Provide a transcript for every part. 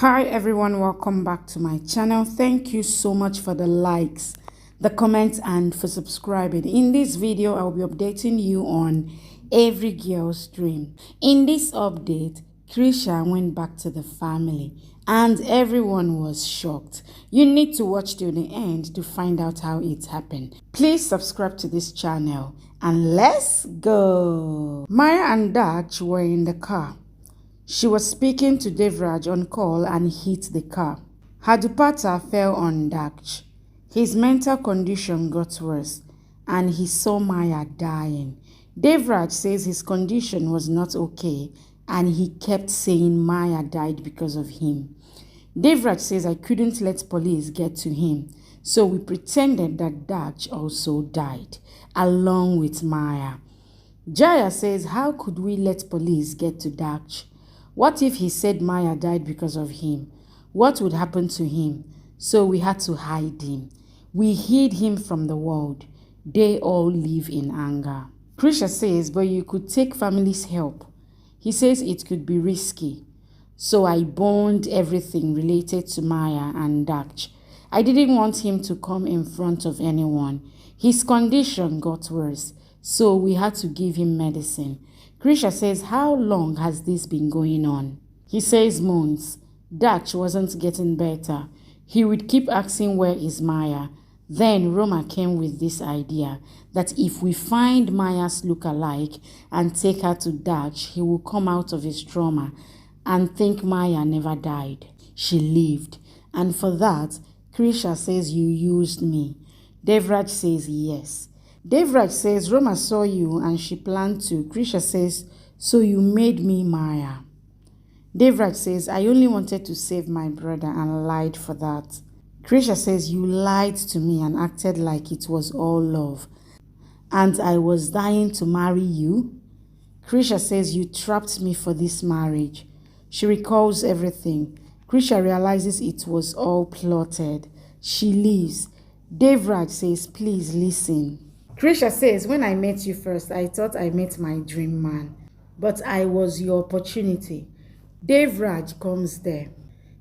Hi everyone, welcome back to my channel. Thank you so much for the likes, the comments, and for subscribing. In this video, I'll be updating you on every girl's dream. In this update, Krisha went back to the family and everyone was shocked. You need to watch till the end to find out how it happened. Please subscribe to this channel and let's go. Maya and Dach were in the car. She was speaking to Devraj on call and hit the car. Her dupatta fell on Dach. His mental condition got worse and he saw Maya dying. Devraj says his condition was not okay and he kept saying Maya died because of him. Devraj says I couldn't let police get to him, so we pretended that Dach also died, along with Maya. Jaya says how could we let police get to Dach? What if he said Maya died because of him? What would happen to him? So we had to hide him. We hid him from the world. They all live in anger. Krisha says, but you could take family's help. He says it could be risky. So I burned everything related to Maya and Dach. I didn't want him to come in front of anyone. His condition got worse, so we had to give him medicine. Krisha says, how long has this been going on? He says months. Dach wasn't getting better. He would keep asking where is Maya. Then Roma came with this idea that if we find Maya's look-alike and take her to Dach, he will come out of his trauma and think Maya never died. She lived. And for that, Krisha says you used me. Devraj says yes. Devraj says Roma saw you and she planned to. Krisha says, so you made me Maya. Devraj says, I only wanted to save my brother and lied for that. Krisha says, you lied to me and acted like it was all love. And I was dying to marry you. Krisha says, you trapped me for this marriage. She recalls everything. Krisha realizes it was all plotted. She leaves. Devraj says, please listen. Krisha says, when I met you first, I thought I met my dream man, but I was your opportunity. Devraj comes there.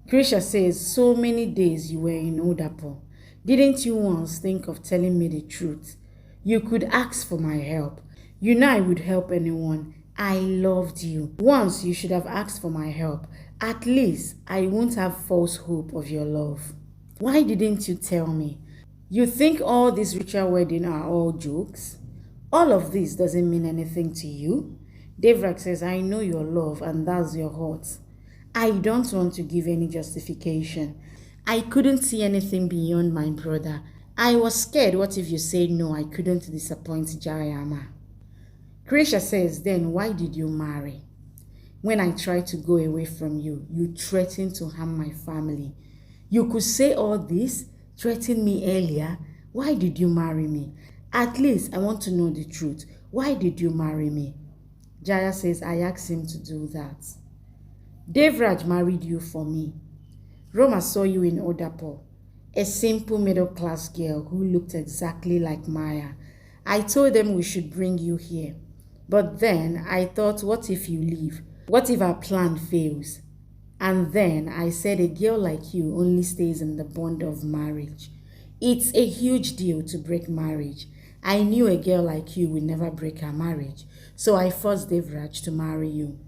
Krisha says, so many days you were in Odapo. Didn't you once think of telling me the truth? You could ask for my help. You know I would help anyone. I loved you. Once you should have asked for my help. At least I won't have false hope of your love. Why didn't you tell me? You think all these ritual weddings are all jokes? All of this doesn't mean anything to you? Devraj says, I know your love and that's your heart. I don't want to give any justification. I couldn't see anything beyond my brother. I was scared. What if you say no, I couldn't disappoint Jayama? Krisha says, then why did you marry? When I tried to go away from you, you threatened to harm my family. You could say all this, threaten me earlier. Why did you marry me? At least I want to know the truth. Why did you marry me? Jaya says, I asked him to do that. Devraj married you for me. Roma saw you in Odapo, a simple middle-class girl who looked exactly like Maya. I told them we should bring you here. But then I thought, what if you leave? What if our plan fails? And then I said a girl like you only stays in the bond of marriage. It's a huge deal to break marriage. I knew a girl like you would never break her marriage, so I forced Devraj to marry you.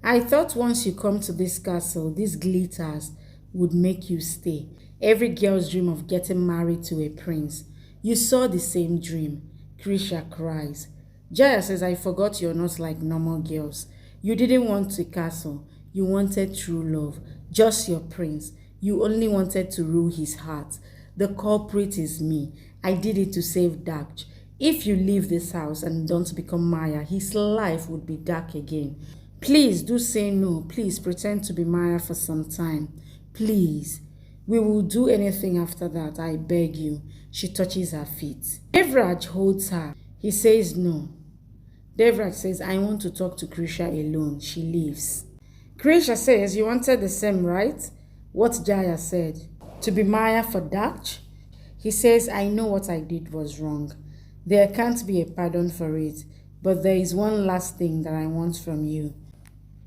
I thought once you come to this castle, these glitters would make you stay. Every girl's dream of getting married to a prince. You saw the same dream. Krisha cries. Jaya says, I forgot you're not like normal girls. You didn't want a castle. You wanted true love, just your prince. You only wanted to rule his heart. The culprit is me. I did it to save Dach. If you leave this house and don't become Maya, his life would be dark again. Please do say no. Please pretend to be Maya for some time. Please. We will do anything after that, I beg you. She touches her feet. Devraj holds her. He says no. Devraj says, I want to talk to Krisha alone. She leaves. Krisha says, you wanted the same, right? What Jaya said. To be Maya for Dach? He says, I know what I did was wrong. There can't be a pardon for it. But there is one last thing that I want from you.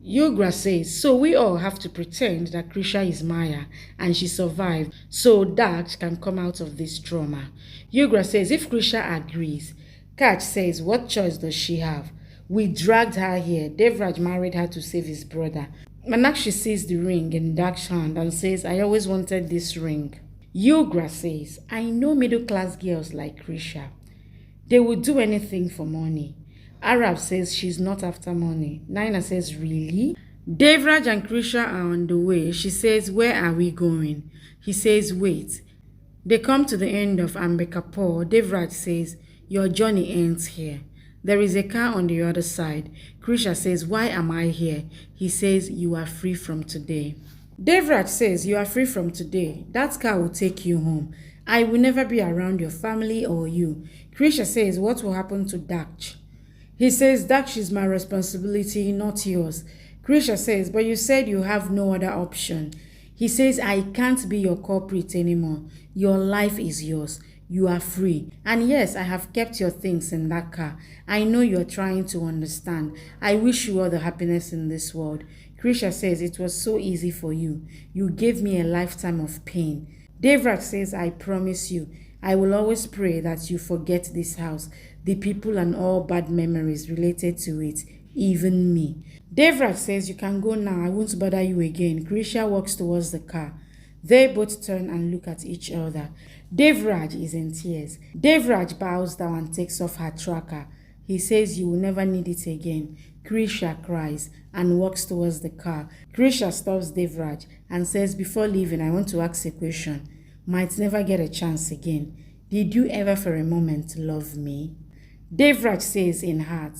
Yugra says, so we all have to pretend that Krisha is Maya and she survived so Daksh can come out of this trauma. Yugra says, if Krisha agrees, Kach says, what choice does she have? We dragged her here. Devraj married her to save his brother. Manakshi sees the ring in Daksh's hand and says, I always wanted this ring. Yugra says, I know middle class girls like Krisha. They would do anything for money. Arab says she's not after money. Naina says, really? Devraj and Krisha are on the way. She says, where are we going? He says, wait. They come to the end of Ambekapur. Devraj says, your journey ends here. There is a car on the other side. Krisha says, why am I here? He says, you are free from today. Devraj says, you are free from today. That car will take you home. I will never be around your family or you. Krisha says, what will happen to Daksh? He says, Daksh is my responsibility, not yours. Krisha says, but you said you have no other option. He says, I can't be your culprit anymore. Your life is yours. You are free. And yes, I have kept your things in that car. I know you're trying to understand. I wish you all the happiness in this world. Krisha says, it was so easy for you. You gave me a lifetime of pain. Devraj says, I promise you, I will always pray that you forget this house, the people and all bad memories related to it, even me. Devraj says, you can go now, I won't bother you again. Krisha walks towards the car. They both turn and look at each other. Devraj is in tears. Devraj bows down and takes off her tracker. He says, you will never need it again. Krisha cries and walks towards the car. Krisha stops Devraj and says, before leaving, I want to ask a question. Might never get a chance again. Did you ever for a moment love me? Devraj says in heart,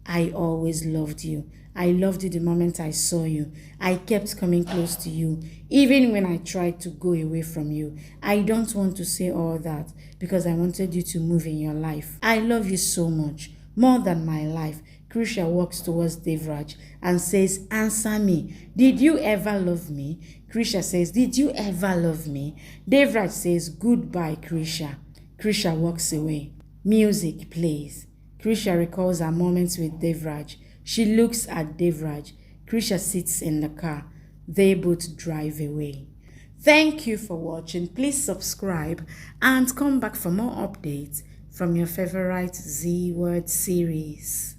I always loved you. I loved you the moment I saw you. I kept coming close to you, even when I tried to go away from you. I don't want to say all that because I wanted you to move in your life. I love you so much, more than my life. Krisha walks towards Devraj and says, answer me. Did you ever love me? Krisha says, did you ever love me? Devraj says, goodbye, Krisha. Krisha walks away. Music plays. Krisha recalls her moments with Devraj. She looks at Devraj. Krisha sits in the car. They both drive away. Thank you for watching. Please subscribe and come back for more updates from your favorite Z Word series.